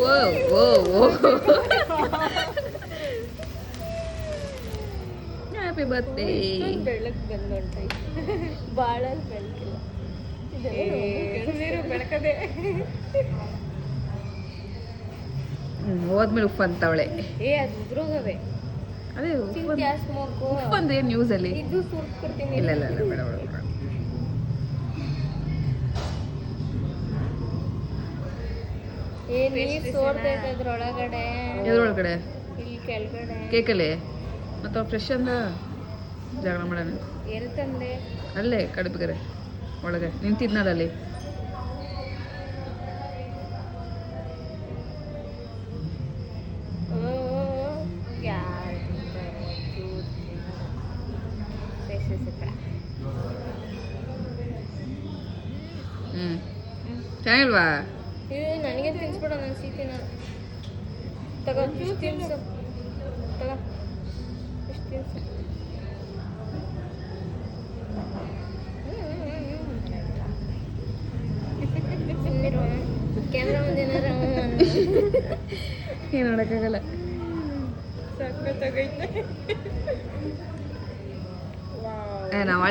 ಓ ಓ happy birthday. ಬೆಳಕು ಬಂದುಂಟೈತೆ ಭಾಳ ಬೆಳಕಿಲ್ಲ ಬೆಳಕದೆ ಹೋದ್ಮೇಲೆ ಉಪ್ಪು ಅಂತವಳೆ. ಅದು ಉದ್ರೋಗವೆ ಅದೇ ಉಪ್ಪು ಸ್ಮೋಕು ಉಪ್ಪು ಅಂದ್ರೆ ನ್ಯೂಸಲ್ಲಿ ಇದು ಸುರ್ಕೊಡ್ತೀನಿ. ಇಲ್ಲ ಇಲ್ಲ ಇಲ್ಲ ಬೇಡ ಬೇಡ ಬೇಡ. ನೀರು ಸೋರ್ತೈತೆ ಅದ್ರೊಳಗಡೆ. ಎದ್ರೊಳಗಡೆ ಇಲ್ಲಿ ಕೆಳಗಡೆ ಕೇಕಲ್ಲಿ ಮತ್ತು ಅವ್ರು ಫ್ರೆಶ್ ಅಂದ ಜಗಳ ಮಾಡೋಣ. ಎಲ್ಲಿ ತಂದೆ? ಅಲ್ಲೇ ಕಡುಬಿಗೆರೆ ಒಳಗೆ ನಿಂತಿದ್ನಲ್ಲ ಅಲ್ಲಿ. ಚೆನ್ನಾಗಿಲ್ವಾ? ನನಗೆ ತಿನ್ಸ್ಬಿಡ, ನಾನು ಸೀತಿನ ತಗೋ. ಇಷ್ಟು ತಿನ್ಸು, ತಗೋ ಇಷ್ಟು ತಿನ್ಸು. ಕ್ಯಾಮ್ರಾ ಮುಂದೆ ಏನು ನೋಡೋಕ್ಕಾಗಲ್ಲ. ಸಕ್ಕತ್ತಾಗೈತೆ. ನಾವು